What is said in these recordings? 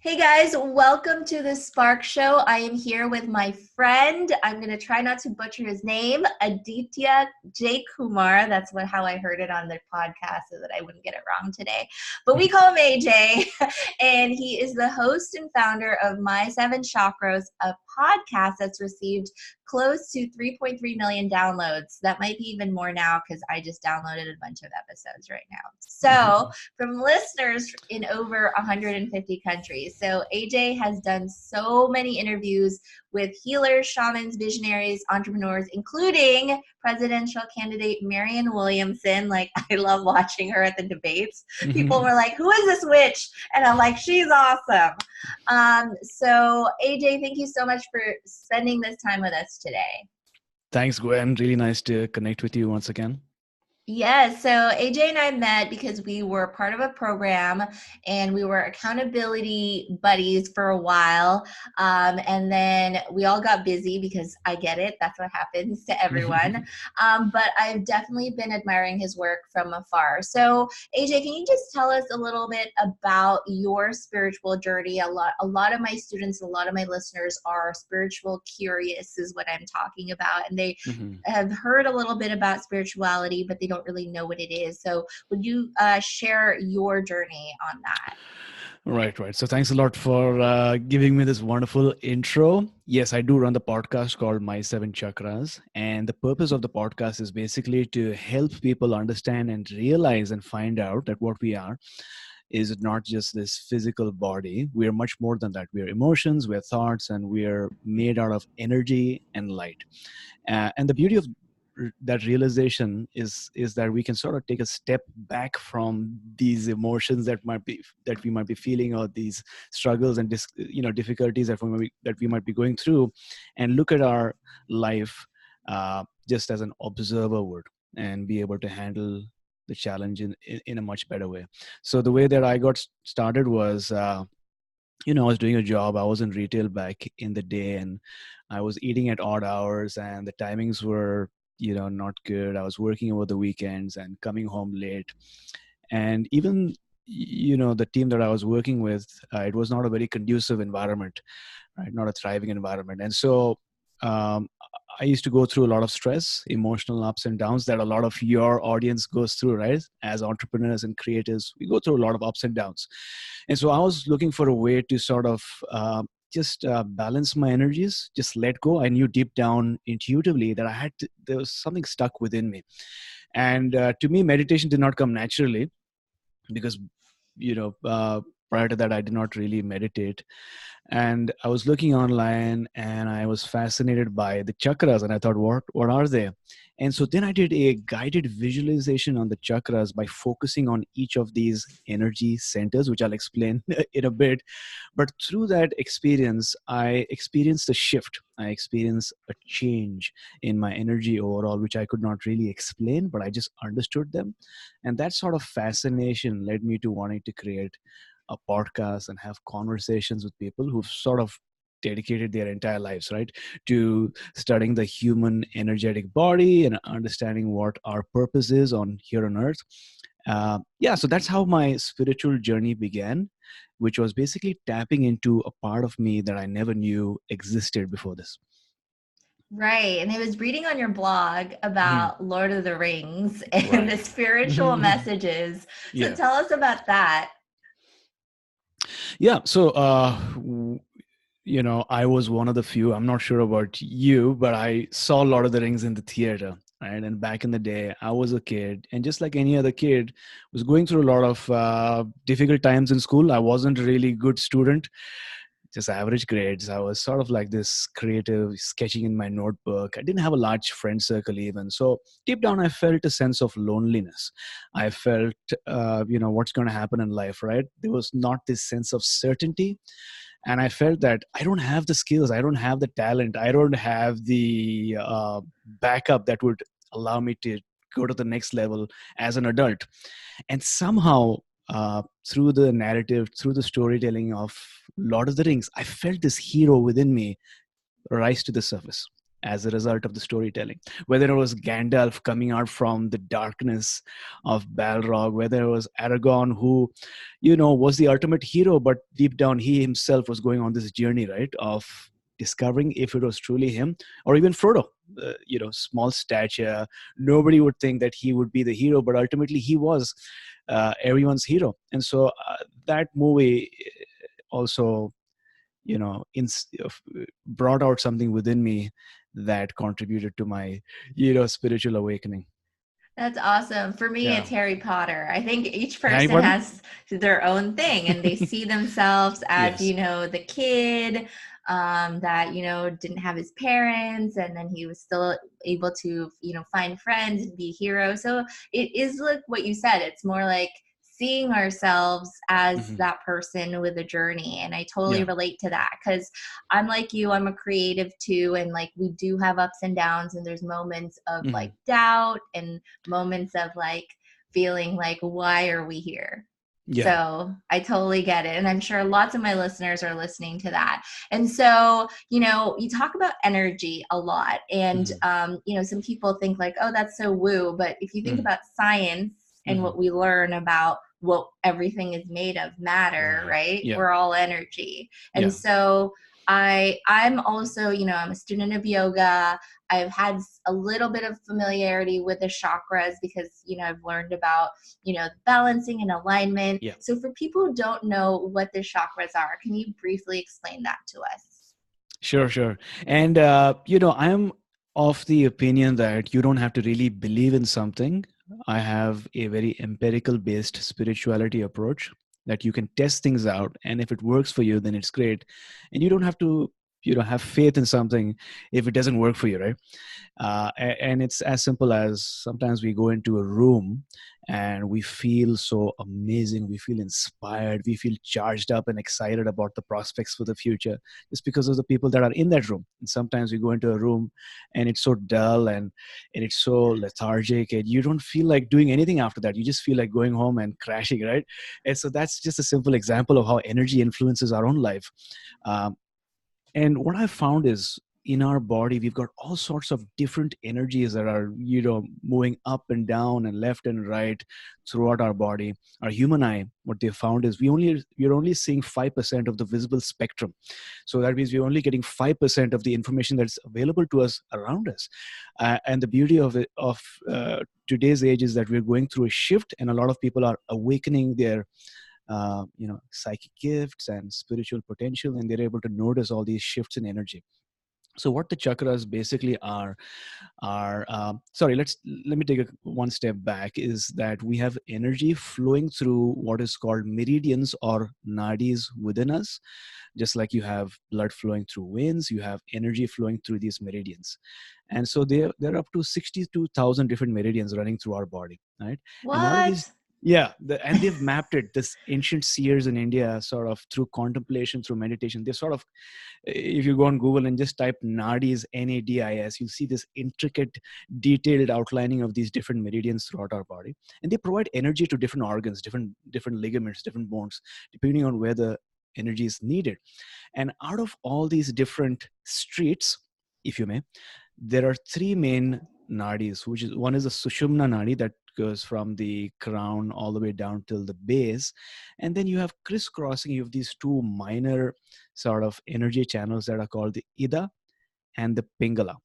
Hey guys, welcome to the Spark Show. I am here with my friend. I'm going to try not to butcher his name, Aditya Jaykumar. That's how I heard it on the podcast so that I wouldn't get it wrong today. But we call him AJ, and he is the host and founder of My Seven Chakras, a podcast that's received close to 3.3 million downloads. That might be even more now because I just downloaded a bunch of episodes right now. So from listeners in over 150 countries. So AJ has done so many interviews with healers, shamans, visionaries, entrepreneurs, including presidential candidate Marianne Williamson. Like, I love watching her at the debates. People were like, who is this witch? And I'm like, she's awesome. So AJ, thank you so much for spending this time with us today. Thanks, Gwen. Really nice to connect with you once again. Yes, so AJ and I met because we were part of a program and we were accountability buddies for a while. And then we all got busy because I get it. That's what happens to everyone. But I've definitely been admiring his work from afar. So AJ, can you just tell us a little bit about your spiritual journey? A lot of my students, a lot of my listeners are spiritual curious is what I'm talking about. And they have heard a little bit about spirituality, but they don't really know what it is. So would you share your journey on that? Right. So thanks a lot for giving me this wonderful intro. Yes, I do run the podcast called My Seven Chakras. And the purpose of the podcast is basically to help people understand and realize and find out that what we are is not just this physical body. We are much more than that. We are emotions, we are thoughts, and we are made out of energy and light. And the beauty of that realization is that we can sort of take a step back from these emotions that we might be feeling, or these struggles and difficulties that we might be going through, and look at our life just as an observer would, and be able to handle the challenge in a much better way. So the way that I got started was I was doing a job. I was in retail back in the day, and I was eating at odd hours, and the timings were not good. I was working over the weekends and coming home late. And even, the team that I was working with, it was not a very conducive environment, right? Not a thriving environment. And so I used to go through a lot of stress, emotional ups and downs that a lot of your audience goes through, right? As entrepreneurs and creators, we go through a lot of ups and downs. And so I was looking for a way to sort of just balance my energies, just let go. I knew deep down intuitively that there was something stuck within me. And to me, meditation did not come naturally because, prior to that, I did not really meditate. And I was looking online and I was fascinated by the chakras, and I thought, what are they? And so then I did a guided visualization on the chakras by focusing on each of these energy centers, which I'll explain in a bit. But through that experience, I experienced a shift. I experienced a change in my energy overall, which I could not really explain, but I just understood them. And that sort of fascination led me to wanting to create a podcast and have conversations with people who've sort of dedicated their entire lives, right, to studying the human energetic body and understanding what our purpose is on here on earth. So that's how my spiritual journey began, which was basically tapping into a part of me that I never knew existed before this. Right. And I was reading on your blog about Lord of the Rings and the spiritual messages. So tell us about that. Yeah. So, I was one of the few, I'm not sure about you, but I saw Lord of the Rings in the theater. Right. And back in the day, I was a kid, and just like any other kid, was going through a lot of difficult times in school. I wasn't a really good student, just average grades. I was sort of like this creative, sketching in my notebook. I didn't have a large friend circle even. So deep down, I felt a sense of loneliness. I felt, what's going to happen in life, right? There was not this sense of certainty. And I felt that I don't have the skills, I don't have the talent, I don't have the backup that would allow me to go to the next level as an adult. And somehow, through the narrative, through the storytelling of Lord of the Rings, I felt this hero within me rise to the surface. as a result of the storytelling. Whether it was Gandalf coming out from the darkness of Balrog, whether it was Aragorn who, was the ultimate hero, but deep down he himself was going on this journey, right, of discovering if it was truly him, or even Frodo, small stature. Nobody would think that he would be the hero, but ultimately he was everyone's hero. And so that movie also, brought out something within me that contributed to my, spiritual awakening. That's awesome. For me, Yeah. it's Harry Potter. I think each Harry person Potter? has their own thing and they see themselves as, Yes. the kid that, didn't have his parents and then he was still able to, find friends and be a hero. So it is like what you said. It's more like seeing ourselves as Mm-hmm. that person with a journey. And I totally Yeah. relate to that because I'm like you, I'm a creative too. And like we do have ups and downs and there's moments of Mm-hmm. like doubt and moments of like feeling like, why are we here? Yeah. So I totally get it. And I'm sure lots of my listeners are listening to that. And so, you talk about energy a lot. And, some people think like, oh, that's so woo. But if you think Mm-hmm. about science and Mm-hmm. what we learn about what everything is made of, matter, right? Yeah. We're all energy. And Yeah. so I'm also, I'm a student of yoga. I've had a little bit of familiarity with the chakras because, I've learned about, balancing and alignment. Yeah. So for people who don't know what the chakras are, can you briefly explain that to us? Sure. And, I am of the opinion that you don't have to really believe in something. I have a very empirical based spirituality approach that you can test things out. And if it works for you, then it's great. And you don't have to, have faith in something if it doesn't work for you, right? And it's as simple as sometimes we go into a room and we feel so amazing, we feel inspired, we feel charged up and excited about the prospects for the future just because of the people that are in that room. And sometimes we go into a room and it's so dull and it's so lethargic and you don't feel like doing anything after that. You just feel like going home and crashing, right? And so that's just a simple example of how energy influences our own life. um, and what I've found is in our body, we've got all sorts of different energies that are, moving up and down and left and right throughout our body. Our human eye, what they found is we're only seeing 5% of the visible spectrum. So that means we're only getting 5% of the information that's available to us around us. And the beauty of today's age is that we're going through a shift, and a lot of people are awakening their psychic gifts and spiritual potential, and they're able to notice all these shifts in energy. So what the chakras basically are let me take one step back, is that we have energy flowing through what is called meridians or nadis within us. Just like you have blood flowing through veins, you have energy flowing through these meridians. And so there are up to 62,000 different meridians running through our body, right? And out of these, What? yeah, and they've mapped it. This ancient seers in India, sort of through contemplation, through meditation, they sort of, if you go on Google and just type nadis, NADIS, you'll see this intricate, detailed outlining of these different meridians throughout our body, and they provide energy to different organs, different ligaments, different bones, depending on where the energy is needed. And out of all these different streets, if you may, there are three main nadis, which is one is the Sushumna nadi that goes from the crown all the way down till the base. And then you have crisscrossing, you have these two minor sort of energy channels that are called the Ida and the Pingala.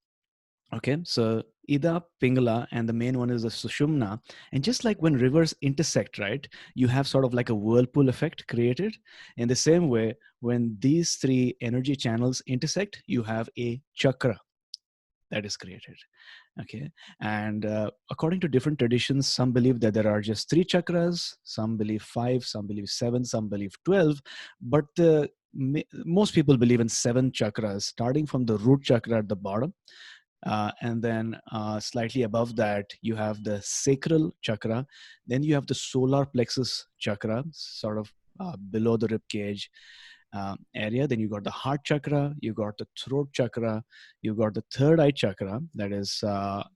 Okay, so Ida, Pingala, and the main one is the Sushumna. And just like when rivers intersect, right, you have sort of like a whirlpool effect created. In the same way, when these three energy channels intersect, you have a chakra that is created. Okay, and according to different traditions, some believe that there are just three chakras, some believe five, some believe seven, some believe 12, but most people believe in seven chakras, starting from the root chakra at the bottom. And then slightly above that, you have the sacral chakra. Then you have the solar plexus chakra, sort of below the rib cage area. Then you got the heart chakra, you got the throat chakra, you got the third eye chakra, that is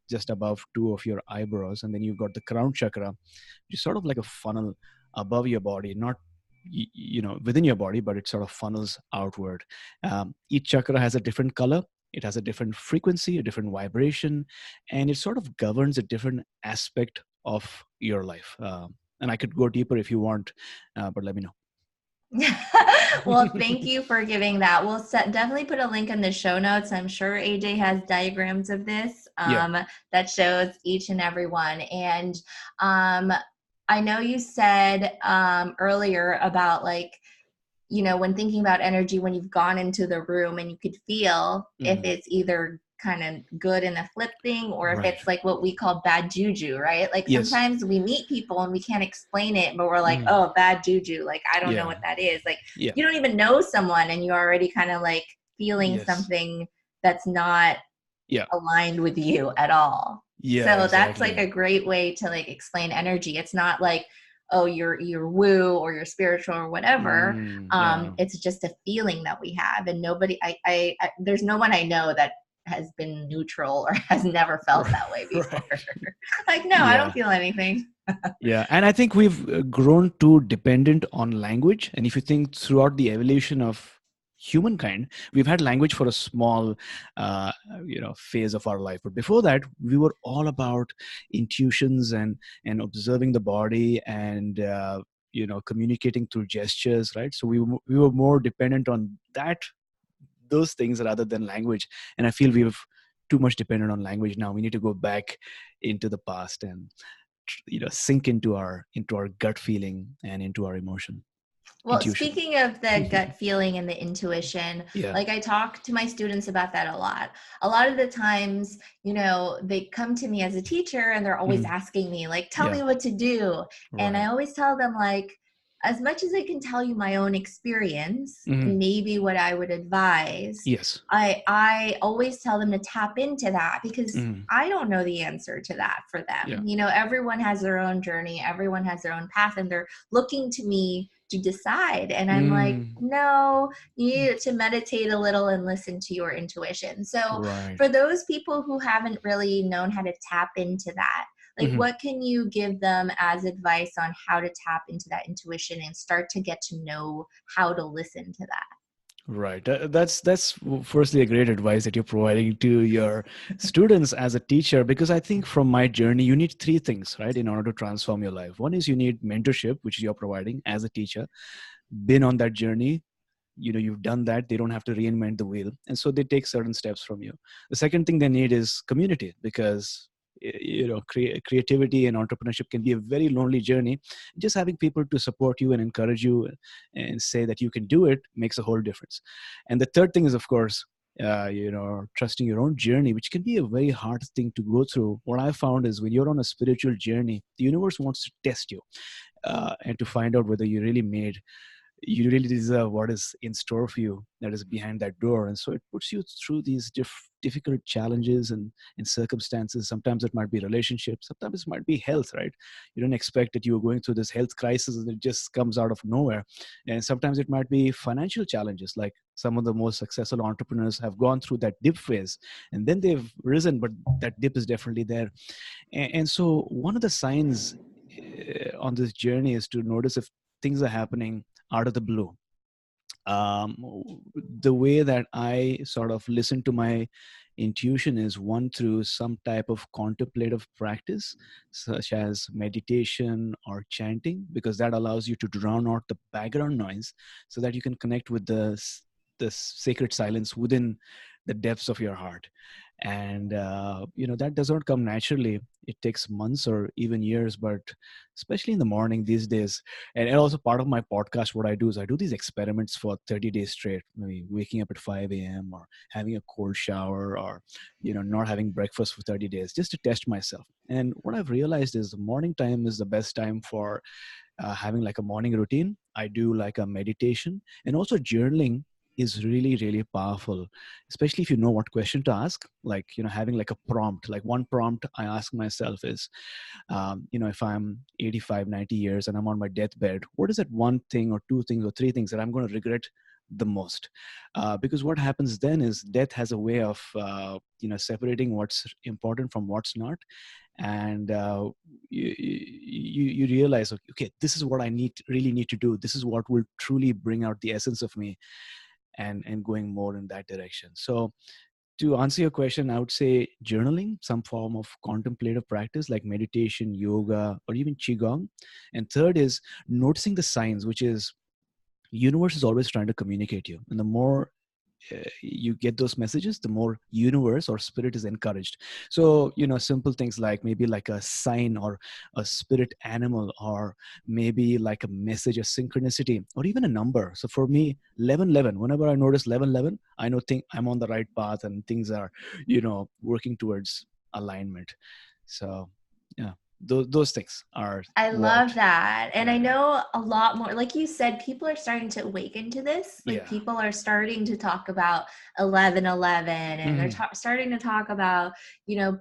just above two of your eyebrows. And then you've got the crown chakra, which is sort of like a funnel above your body, not within your body, but it sort of funnels outward. Each chakra has a different color. it has a different frequency, a different vibration, and it sort of governs a different aspect of your life. And I could go deeper if you want, but let me know. Well, thank you for giving that. We'll definitely put a link in the show notes. I'm sure AJ has diagrams of this that shows each and every one. And I know you said earlier about like, you know, when thinking about energy, when you've gone into the room and you could feel if it's either kind of good and a flip thing, or if it's like what we call bad juju, right? Like sometimes we meet people and we can't explain it, but we're like, oh, bad juju. Like, I don't know what that is. Like, you don't even know someone and you're already kind of like feeling something that's not aligned with you at all. So that's like a great way to like explain energy. It's not like, oh, you're woo or you're spiritual or whatever. It's just a feeling that we have, and nobody, I there's no one I know that has been neutral or has never felt that way before. Like, no, I don't feel anything. And I think we've grown too dependent on language. And if you think throughout the evolution of humankind, we've had language for a small phase of our life, but before that we were all about intuitions and observing the body and communicating through gestures, right? So we were more dependent on those things rather than language. And I feel we've too much dependent on language now. We need to go back into the past and sink into our gut feeling and into our emotion. Well, Intuition. Speaking of the gut feeling and the intuition, like I talk to my students about that a lot. A lot of the times, you know, they come to me as a teacher and they're always asking me, like, tell me what to do. And I always tell them, like, as much as I can tell you my own experience, and maybe what I would advise, I always tell them to tap into that, because I don't know the answer to that for them. You know, everyone has their own journey, everyone has their own path, and they're looking to me to decide. And I'm like, no, you need to meditate a little and listen to your intuition. So for those people who haven't really known how to tap into that, like what can you give them as advice on how to tap into that intuition and start to get to know how to listen to that? Right. That's firstly a great advice that you're providing to your students as a teacher, because I think from my journey, you need three things, right, in order to transform your life. One is you need mentorship, which you're providing as a teacher, been on that journey. You know, you've done that. They don't have to reinvent the wheel. And so they take certain steps from you. The second thing they need is community, because creativity and entrepreneurship can be a very lonely journey. Just having people to support you and encourage you and say that you can do it makes a whole difference. And the third thing is, of course, trusting your own journey, which can be a very hard thing to go through. What I found is when you're on a spiritual journey, the universe wants to test you and to find out whether you really deserve what is in store for you that is behind that door. And so it puts you through these difficult challenges and circumstances. Sometimes it might be relationships, sometimes it might be health, right? You don't expect that you are going through this health crisis and it just comes out of nowhere. And sometimes it might be financial challenges, like some of the most successful entrepreneurs have gone through that dip phase and then they've risen, but that dip is definitely there. And so one of the signs on this journey is to notice if things are happening out of the blue. The way that I sort of listen to my intuition is one through some type of contemplative practice, such as meditation or chanting, because that allows you to drown out the background noise so that you can connect with the sacred silence within the depths of your heart. And that does not come naturally. It takes months or even years, but especially in the morning these days. And also part of my podcast, what I do is I do these experiments for 30 days straight, maybe waking up at 5 a.m. or having a cold shower, or not having breakfast for 30 days, just to test myself. And what I've realized is the morning time is the best time for having like a morning routine. I do like a meditation, and also journaling is really, really powerful, especially if you know what question to ask. Like, having like a prompt, like one prompt I ask myself is, if I'm 85, 90 years and I'm on my deathbed, what is that one thing or two things or three things that I'm going to regret the most? Because what happens then is death has a way of, separating what's important from what's not. And you realize, okay, this is what I really need to do. This is what will truly bring out the essence of me, and going more in that direction. So to answer your question, I would say journaling, some form of contemplative practice like meditation, yoga, or even qigong. And third is noticing the signs, which is universe is always trying to communicate you, and the more you get those messages, the more universe or spirit is encouraged. So simple things like maybe like a sign or a spirit animal, or maybe like a message, a synchronicity, or even a number. So for me, 1111, whenever I notice 1111, I know I'm on the right path and things are working towards alignment. So yeah, those things are I what. love that. And I Yeah. know a lot more, like you said, people are starting to awaken to this. Like Yeah. people are starting to talk about 1111, and they're starting to talk about,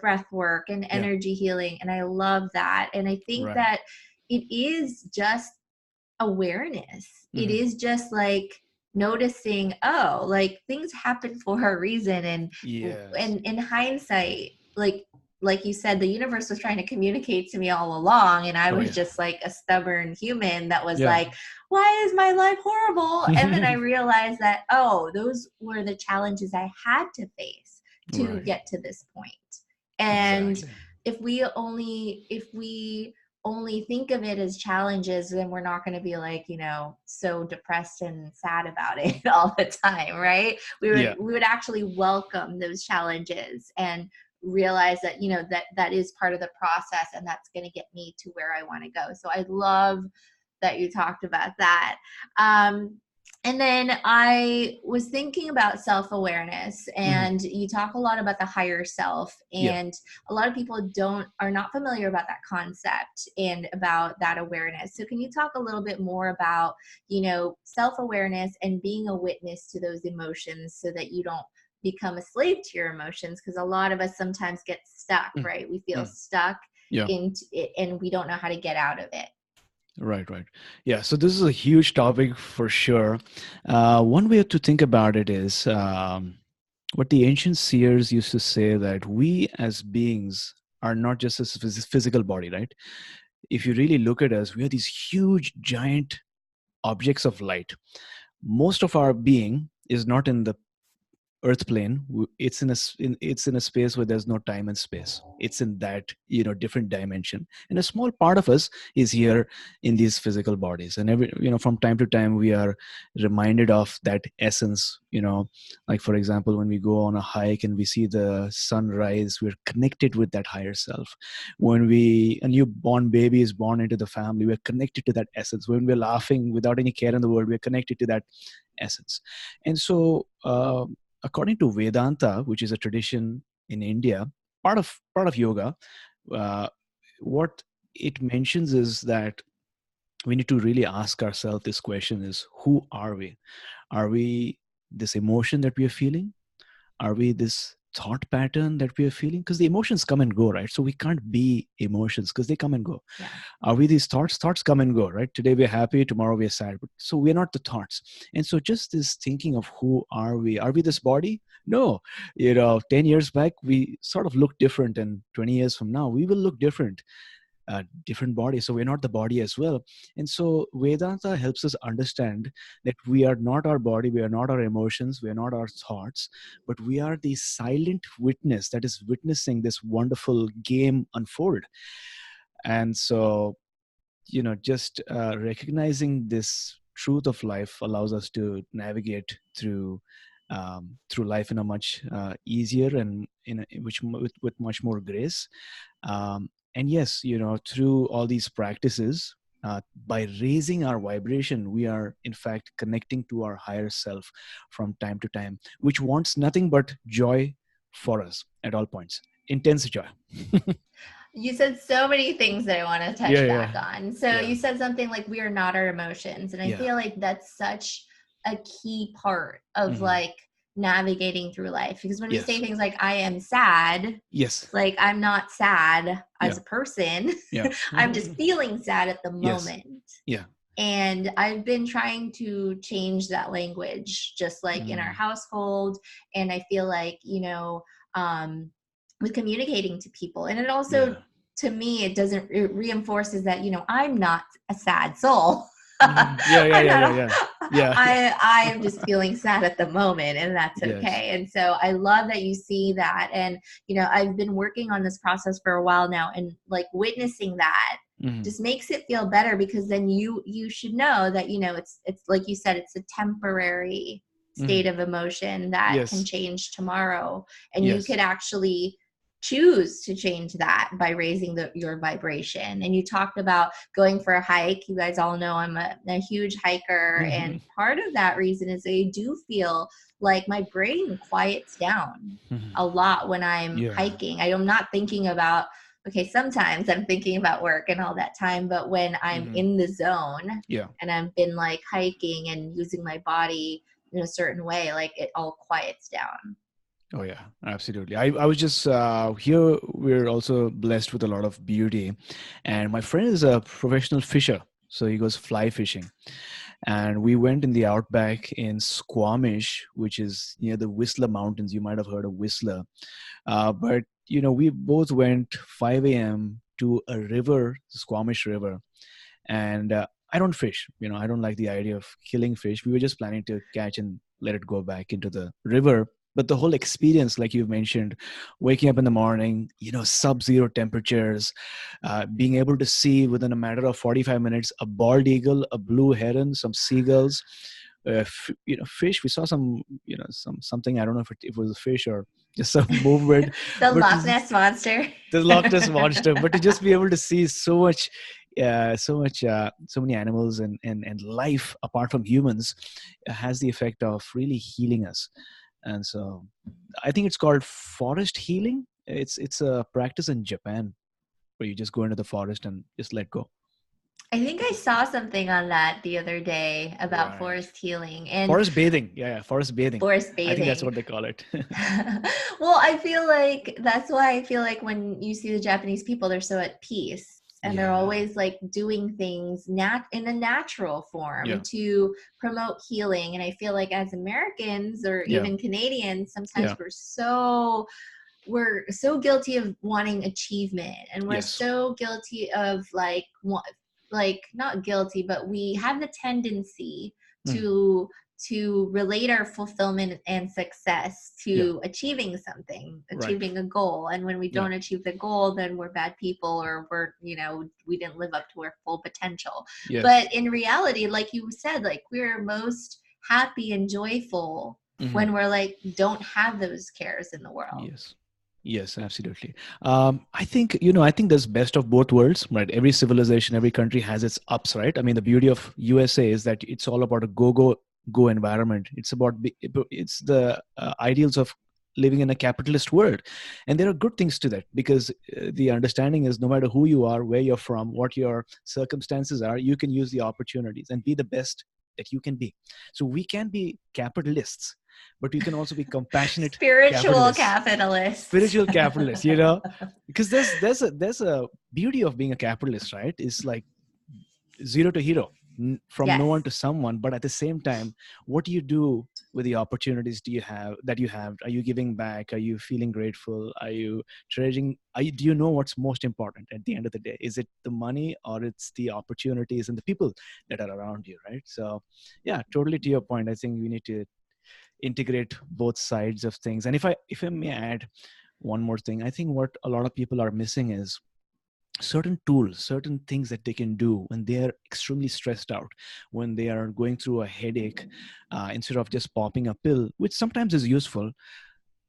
breath work and Yeah. energy healing. And I love that. And I think Right. that it is just awareness. It is just like noticing, oh, like things happen for a reason. Yes. And in hindsight, like you said, the universe was trying to communicate to me all along, and I Oh was yeah. just like a stubborn human that was Yeah. like, why is my life horrible? And then I realized that, oh, those were the challenges I had to face to Right. get to this point. And Exactly. if we only think of it as challenges, then we're not going to be like, so depressed and sad about it all the time, right? we Yeah. would we would actually welcome those challenges and realize that, that is part of the process, and that's going to get me to where I want to go. So I love that you talked about that. And then I was thinking about self-awareness, and you talk a lot about the higher self, Yeah. and a lot of people are not familiar about that concept and about that awareness. So can you talk a little bit more about, self-awareness and being a witness to those emotions so that you don't become a slave to your emotions? Because a lot of us sometimes get stuck, Mm. right? We feel Mm. stuck Yeah. into it, and we don't know how to get out of it. Right. Right. Yeah. So this is a huge topic for sure. One way to think about it is what the ancient seers used to say, that we as beings are not just a physical body, right? If you really look at us, we are these huge, giant objects of light. Most of our being is not in the earth plane. It's it's in a space where there's no time and space. It's in that different dimension, and a small part of us is here in these physical bodies. And every from time to time we are reminded of that essence. Like for example, when we go on a hike and we see the sunrise, we're connected with that higher self. When a newborn baby is born into the family, we're connected to that essence. When we're laughing without any care in the world, we're connected to that essence. And so according to Vedanta, which is a tradition in India, part of yoga, uh, what it mentions is that we need to really ask ourselves this question: is who are we? Are we this emotion that we are feeling? Are we this thought pattern that we are feeling? Because the emotions come and go, right? So we can't be emotions because they come and go. Yeah. Are we these thoughts? Thoughts come and go, right? Today we're happy, tomorrow we're sad. So we're not the thoughts. And so just this thinking of who are we? Are we this body? No. 10 years back, we sort of look different. And 20 years from now, we will look different. Different body, so we're not the body as well. And so Vedanta helps us understand that we are not our body, we are not our emotions, we are not our thoughts, but we are the silent witness that is witnessing this wonderful game unfold. And so just recognizing this truth of life allows us to navigate through life in a much easier and with much more grace. And yes, through all these practices, by raising our vibration, we are in fact connecting to our higher self from time to time, which wants nothing but joy for us at all points. Intense joy. You said so many things that I want to touch Yeah, back yeah, on. So yeah, you said something like, we are not our emotions. And I yeah. feel like that's such a key part of Hmm. like navigating through life. Because when we say Yes, things like, I am sad, yes, like I'm not sad as yeah, a person. yeah. I'm just feeling sad at the Yes, moment. yeah. And I've been trying to change that language, just like in our Mm. household. And I feel like, um, with communicating to people. And it also, Yeah. to me, it reinforces that, I'm not a sad soul. Mhm. Yeah, yeah, I'm yeah, not yeah, a, yeah. Yeah. I am just feeling sad at the moment, and that's Yes. okay. And so I love that you see that. And, I've been working on this process for a while now, and like witnessing that Mhm. just makes it feel better, because then you should know that, it's like you said, it's a temporary Mhm. state of emotion that can Yes. change tomorrow. And you Yes. could actually choose to change that by raising your vibration. And you talked about going for a hike. You guys all know I'm a huge hiker, Mhm. and part of that reason is I do feel like my brain quiets down Mhm. a lot when I'm Yeah. hiking. I'm not thinking about, okay, sometimes I'm thinking about work and all that time, but when I'm Mhm. in the zone Yeah. and I've been like hiking and using my body in a certain way, like it all quiets down. Oh yeah, absolutely. I was just here. We're also blessed with a lot of beauty, and my friend is a professional fisher, so he goes fly fishing. And we went in the outback in Squamish, which is near the Whistler Mountains. You might have heard of Whistler, but we both went 5 a.m. to a river, the Squamish River, and I don't fish. I don't like the idea of killing fish. We were just planning to catch and let it go back into the river. But the whole experience, like you mentioned, waking up in the morning, sub-zero temperatures, being able to see within a matter of 45 minutes a bald eagle, a blue heron, some seagulls, fish. We saw some, something. I don't know if it was a fish or just some movement, The but Loch Ness Monster. the Loch Ness monster. But to just be able to see so much, so many animals and life apart from humans, has the effect of really healing us. And so, I think it's called forest healing. It's a practice in Japan where you just go into the forest and just let go. I think I saw something on that the other day about Right. forest healing and Forest bathing. Yeah, forest bathing. forest I think that's bathing. what they call it. Well, I feel like that's why I feel like when you see the Japanese people, they're so at peace, and they're Yeah. always like doing things in a natural form Yeah. to promote healing. And I feel like as Americans or Yeah. even Canadians, sometimes Yeah. we're so guilty of wanting achievement, and we're Yes. so guilty of like not guilty, but we have the tendency Mm. to relate our fulfillment and success Yeah. to achieving something, Right. achieving a goal. And when we Yeah. don't achieve the goal, then we're bad people, or we didn't live up to our full potential. Yes. But in reality, like you said, like we're most happy and joyful Hmm. when we're like don't have those cares in the world. Yes. Yes, absolutely. I think there's best of both worlds, right? Every civilization, every country has its ups, right? I mean, the beauty of USA is that it's all about a go environment. It's the ideals of living in a capitalist world, and there are good things to that, because the understanding is no matter who you are, where you're from, what your circumstances are, you can use the opportunities and be the best that you can be. So we can be capitalists, but we can also be compassionate Spiritual capitalists, capitalists. spiritual capitalists, because there's a beauty of being a capitalist, right? It's like zero to hero, from no one Yes. to someone. But at the same time, what do you do with the opportunities that you have? Are you giving back? Are you feeling grateful? Are you treasuring? Do you know what's most important at the end of the day? Is it the money, or it's the opportunities and the people that are around you, right? So yeah, totally to your point, I think we need to integrate both sides of things. And if I may add one more thing, I think what a lot of people are missing is certain tools, certain things that they can do when they are extremely stressed out, when they are going through a headache. Instead of just popping a pill, which sometimes is useful,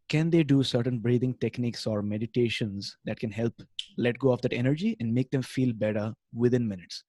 can they do certain breathing techniques or meditations that can help let go of that energy and make them feel better within minutes?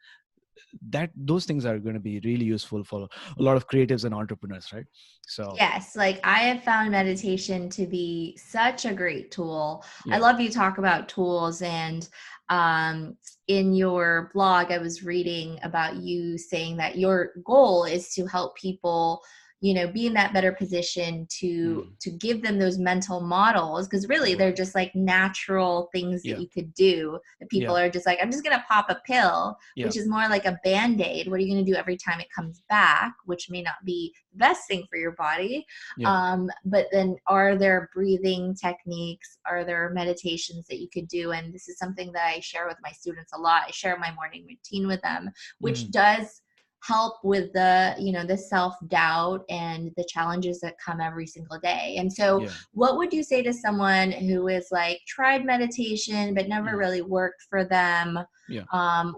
That those things are going to be really useful for a lot of creatives and entrepreneurs, right? So Yes, like I have found meditation to be such a great tool. I yeah. love you talk about tools, and um, in your blog, I was reading about you saying that your goal is to help people, be in that better position to Mm. give them those mental models, because really they're Right. just like natural things that Yeah. you could do. That people Yeah. are just like, I'm just gonna pop a pill, Yeah. which is more like a band-aid. What are you going to do every time it comes back, which may not be the best thing for your body. Yeah. But then are there breathing techniques? Are there meditations that you could do? And this is something that I share with my students a lot. I share my morning routine with them, which Hmm. does help with the, the self-doubt and the challenges that come every single day. And so Yeah. what would you say to someone who is like tried meditation but never really worked for them? Yeah.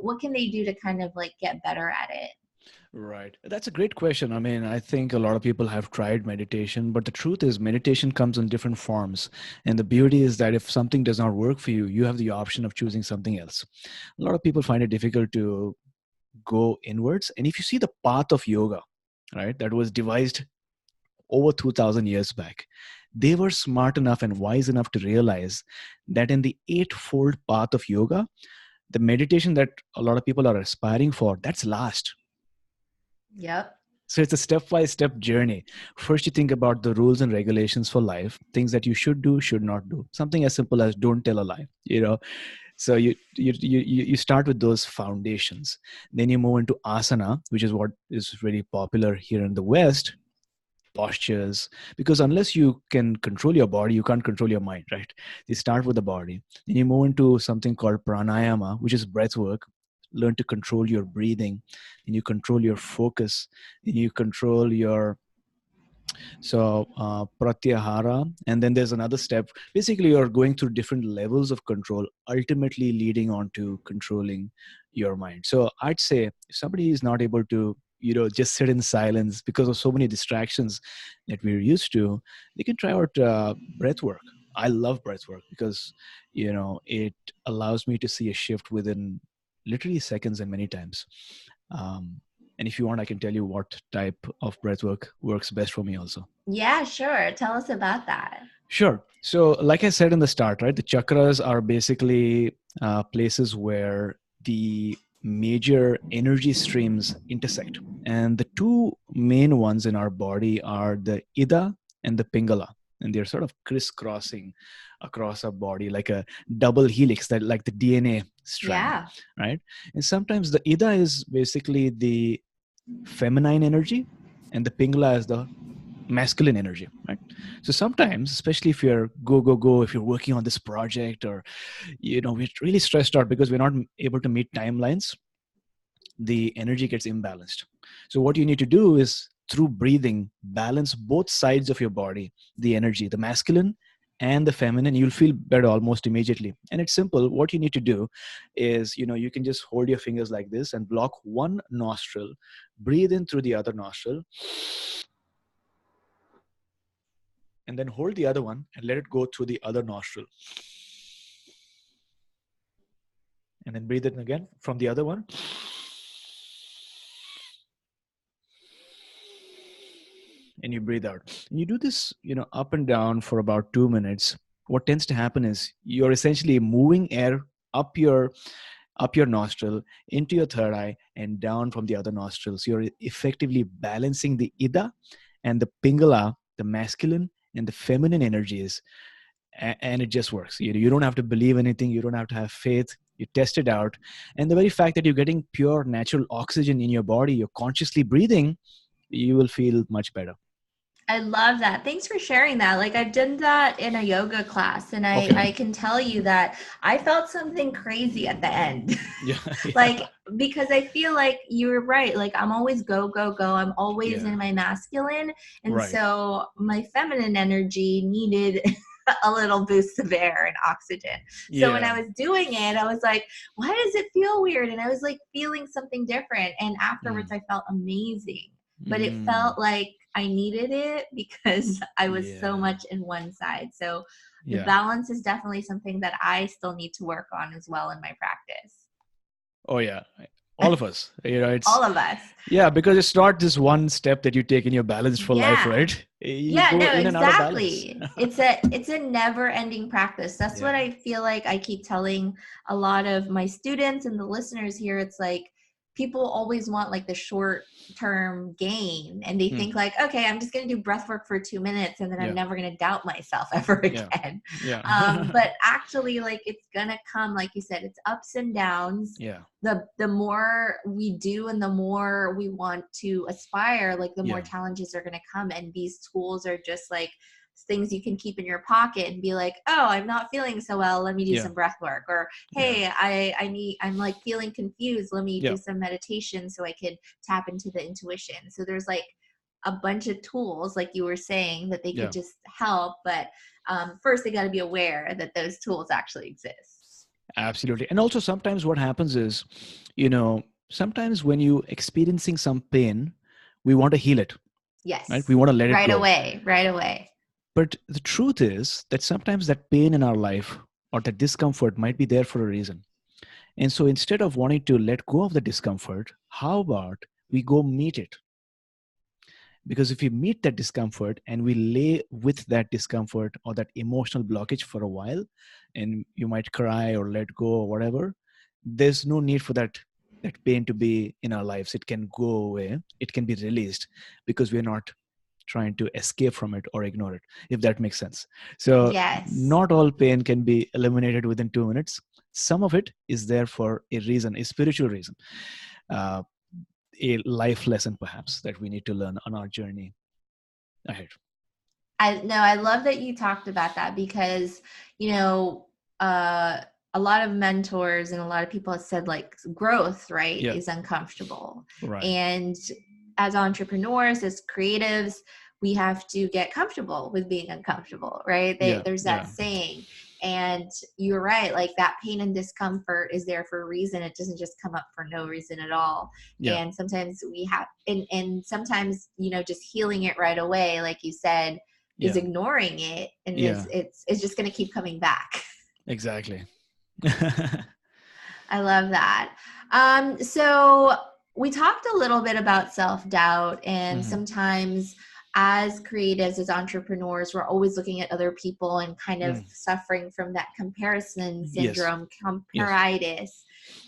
What can they do to kind of like get better at it? Right. That's a great question. I mean, I think a lot of people have tried meditation, but the truth is, meditation comes in different forms. And the beauty is that if something does not work for you, you have the option of choosing something else. A lot of people find it difficult to go inwards. And if you see the path of yoga, right, that was devised over 2000 years back, they were smart enough and wise enough to realize that in the eightfold path of yoga, the meditation that a lot of people are aspiring for, that's last. Yep. So it's a step-by-step journey. First, you think about the rules and regulations for life, things that you should do, should not do. Something as simple as don't tell a lie. So you start with those foundations. Then you move into asana, which is what is very popular here in the West. Postures, because unless you can control your body, you can't control your mind, right? You start with the body. Then you move into something called pranayama, which is breath work. Learn to control your breathing, and you control your focus, and you control your pratyahara. And then there's another step. Basically, you're going through different levels of control, ultimately leading on to controlling your mind. So I'd say if somebody is not able to just sit in silence because of so many distractions that we're used to, they can try out breath work. I love breath work because it allows me to see a shift within literally seconds and many times. And if you want, I can tell you what type of breath work works best for me also. Yeah, sure. Tell us about that. Sure. So like I said in the start, right, the chakras are basically places where the major energy streams intersect. And the two main ones in our body are the Ida and the Pingala. And they're sort of crisscrossing across our body like a double helix, that like the DNA strand, Yeah. right? And sometimes the Ida is basically the feminine energy and the Pingala is the masculine energy, right? So sometimes, especially if you're go, if you're working on this project or, we're really stressed out because we're not able to meet timelines, the energy gets imbalanced. So what you need to do is through breathing, balance both sides of your body, the energy, the masculine and the feminine. You'll feel better almost immediately. And it's simple. What you need to do is, you can just hold your fingers like this and block one nostril, breathe in through the other nostril, and then hold the other one and let it go through the other nostril. And then breathe in again from the other one. And you breathe out. And you do this, up and down for about 2 minutes. What tends to happen is you're essentially moving air up your nostril, into your third eye, and down from the other nostril. So you're effectively balancing the Ida and the Pingala, the masculine and the feminine energies. And it just works. You don't have to believe anything. You don't have to have faith. You test it out. And the very fact that you're getting pure natural oxygen in your body, you're consciously breathing, you will feel much better. I love that. Thanks for sharing that. Like I've done that in a yoga class and I can tell you that I felt something crazy at the end. Yeah. Like, because I feel like you were right. Like I'm always go, go, go. I'm always in my masculine. And so my feminine energy needed a little boost of air and oxygen. So when I was doing it, I was like, why does it feel weird? And I was like feeling something different. And afterwards I felt amazing, but it felt like I needed it because I was so much in one side. So the balance is definitely something that I still need to work on as well in my practice. Oh yeah. All of us, it's all of us. Yeah, because it's not just one step that you take in your balance for life, right? You go in and out of balance. It's a never ending practice. That's what I feel like I keep telling a lot of my students and the listeners here. It's like people always want like the short term gain and they think like, okay, I'm just going to do breath work for 2 minutes and then I'm never going to doubt myself ever again. But actually like it's going to come, like you said, it's ups and downs. The more we do and the more we want to aspire, like the more challenges are going to come. And these tools are just like things you can keep in your pocket and be like, oh, I'm not feeling so well, let me do some breath work. Or, hey, I'm like feeling confused, let me do some meditation so I could tap into the intuition. So there's like a bunch of tools, like you were saying, that they could just help. But first they got to be aware that those tools actually exist. Absolutely. And also sometimes what happens is, sometimes when you experiencing some pain, we want to heal it. Yes. Right? We want to let it go. Right away. But the truth is that sometimes that pain in our life or that discomfort might be there for a reason. And so instead of wanting to let go of the discomfort, how about we go meet it? Because if we meet that discomfort and we lay with that discomfort or that emotional blockage for a while, and you might cry or let go or whatever, there's no need for that pain to be in our lives. It can go away. It can be released because we're not trying to escape from it or ignore it, if that makes sense. So not all pain can be eliminated within 2 minutes. Some of it is there for a reason, a spiritual reason. A life lesson perhaps that we need to learn on our journey ahead. I love that you talked about that, because a lot of mentors and a lot of people have said like growth, right, is uncomfortable. Right. And as entrepreneurs, as creatives, we have to get comfortable with being uncomfortable, right? There's that saying. And you're right, like that pain and discomfort is there for a reason. It doesn't just come up for no reason at all. And sometimes we have, and sometimes, just healing it right away, like you said, is ignoring it, and it's just going to keep coming back. Exactly. I love that. So we talked a little bit about self-doubt, and sometimes as creatives, as entrepreneurs, we're always looking at other people and kind of suffering from that comparison syndrome, comparitis,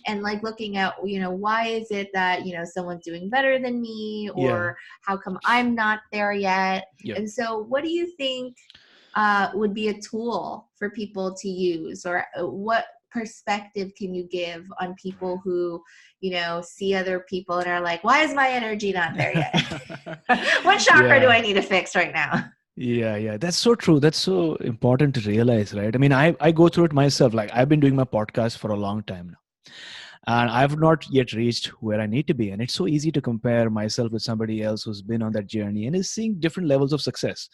and like looking at, why is it that, someone's doing better than me, or how come I'm not there yet? And so what do you think would be a tool for people to use, or what perspective can you give on people who, see other people and are like, why is my energy not there yet? What chakra do I need to fix right now? Yeah. That's so true. That's so important to realize, right? I mean, I go through it myself. Like I've been doing my podcast for a long time now, and I've not yet reached where I need to be. And it's so easy to compare myself with somebody else who's been on that journey and is seeing different levels of success.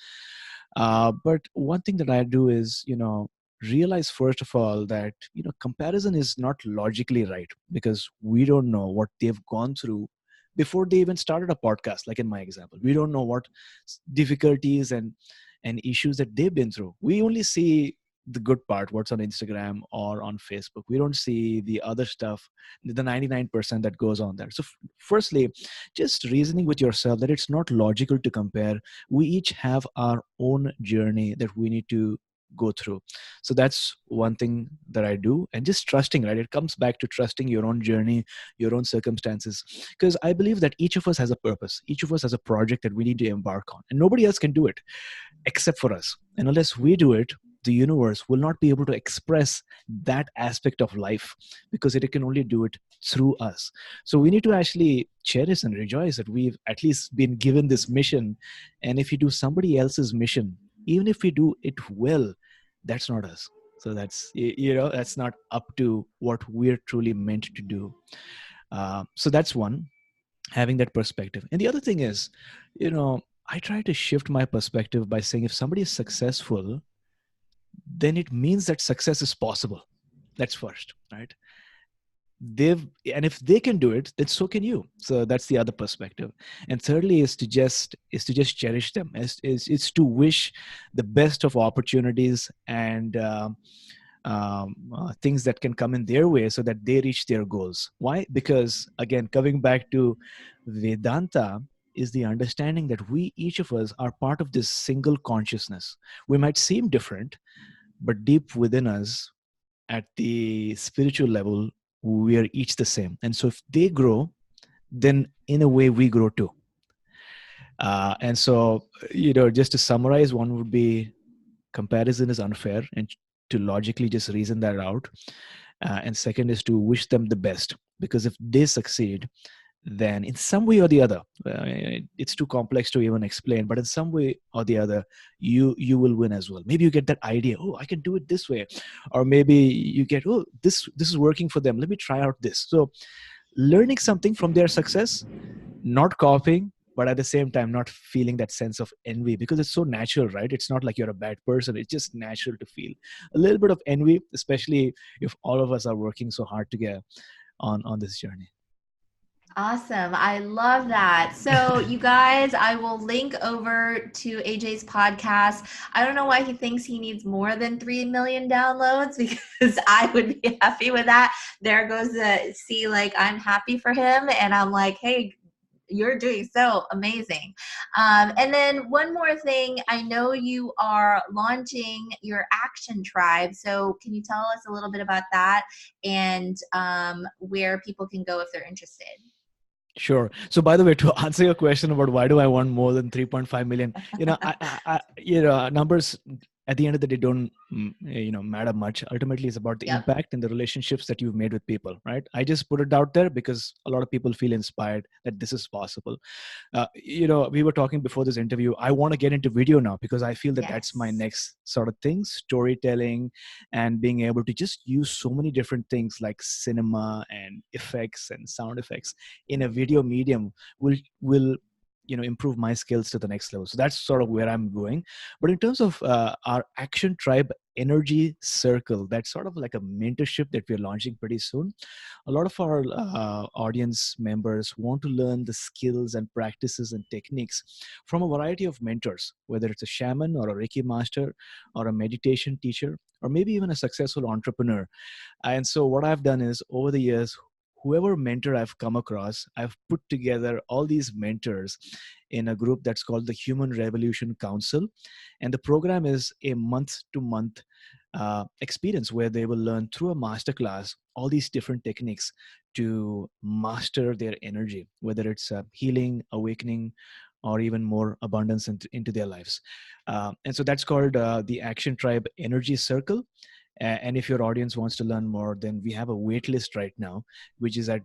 But one thing that I do is, realize first of all that, comparison is not logically right, because we don't know what they've gone through before they even started a podcast. Like in my example, we don't know what difficulties and issues that they've been through. We only see the good part, what's on Instagram or on Facebook. We don't see the other stuff, the 99% that goes on there. So firstly, just reasoning with yourself that it's not logical to compare. We each have our own journey that we need to go through. So that's one thing that I do. And just trusting, right? It comes back to trusting your own journey, your own circumstances, because I believe that each of us has a purpose. Each of us has a project that we need to embark on, and nobody else can do it except for us. And unless we do it, the universe will not be able to express that aspect of life, because it can only do it through us. So we need to actually cherish and rejoice that we've at least been given this mission. And if you do somebody else's mission, even if we do it well, that's not us. So that's, that's not up to what we're truly meant to do. So that's one, having that perspective. And the other thing is, I try to shift my perspective by saying if somebody is successful, then it means that success is possible. That's first, right? And if they can do it, then so can you. So that's the other perspective. And thirdly is to just cherish them. It's to wish the best of opportunities and things that can come in their way so that they reach their goals. Why? Because again, coming back to Vedanta, is the understanding that we, each of us, are part of this single consciousness. We might seem different, but deep within us, at the spiritual level, we are each the same. And so if they grow, then in a way we grow too. And so, just to summarize, one would be comparison is unfair, and to logically just reason that out. And second is to wish them the best, because if they succeed, then in some way or the other, it's too complex to even explain, but in some way or the other, you will win as well. Maybe you get that idea, oh, I can do it this way. Or maybe you get, oh, this is working for them, let me try out this. So learning something from their success, not copying, but at the same time not feeling that sense of envy, because it's so natural, right? It's not like you're a bad person, it's just natural to feel a little bit of envy, especially if all of us are working so hard together on this journey. Awesome. I love that. So, you guys, I will link over to AJ's podcast. I don't know why he thinks he needs more than 3 million downloads, because I would be happy with that. There goes the see, like, I'm happy for him. And I'm like, hey, you're doing so amazing. And then one more thing, I know you are launching your action tribe. So can you tell us a little bit about that and where people can go if they're interested? Sure. So, by the way, to answer your question about why do I want more than 3.5 million, numbers at the end of the day don't matter much. Ultimately, it's about the impact and the relationships that you've made with people, right? I just put it out there because a lot of people feel inspired that this is possible. We were talking before this interview, I want to get into video now because I feel that that's my next sort of thing, storytelling, and being able to just use so many different things like cinema and effects and sound effects in a video medium will improve my skills to the next level. So that's sort of where I'm going. But in terms of our action tribe energy circle, that's sort of like a mentorship that we're launching pretty soon. A lot of our audience members want to learn the skills and practices and techniques from a variety of mentors, whether it's a shaman or a Reiki master or a meditation teacher, or maybe even a successful entrepreneur. And so what I've done is, over the years, whoever mentor I've come across, I've put together all these mentors in a group that's called the Human Revolution Council. And the program is a month-to-month experience where they will learn through a masterclass all these different techniques to master their energy, whether it's healing, awakening, or even more abundance into their lives. And so that's called the Action Tribe Energy Circle. And if your audience wants to learn more, then we have a wait list right now, which is at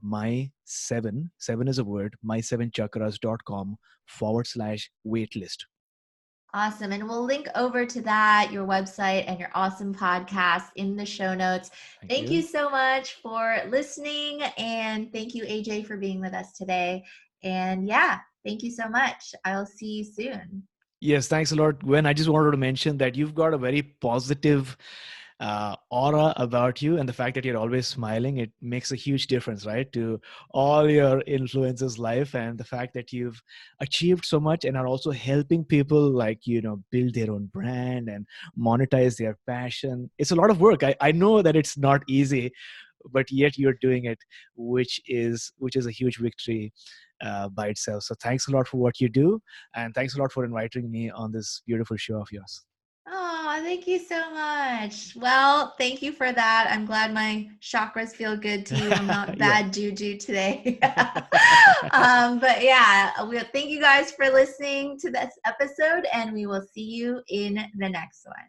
seven is a word, my7chakras.com/waitlist. Awesome. And we'll link over to that, your website, and your awesome podcast in the show notes. Thank you so much for listening. And thank you, AJ, for being with us today. And yeah, thank you so much. I'll see you soon. Yes, thanks a lot, Gwen. I just wanted to mention that you've got a very positive aura about you, and the fact that you're always smiling, it makes a huge difference, right, to all your influencers' life. And the fact that you've achieved so much and are also helping people build their own brand and monetize their passion. It's a lot of work. I know that it's not easy, but yet you're doing it, which is a huge victory by itself. So thanks a lot for what you do, and thanks a lot for inviting me on this beautiful show of yours. Oh, thank you so much. Well, thank you for that. I'm glad my chakras feel good too. I'm not bad juju today. But yeah, thank you guys for listening to this episode, and we will see you in the next one.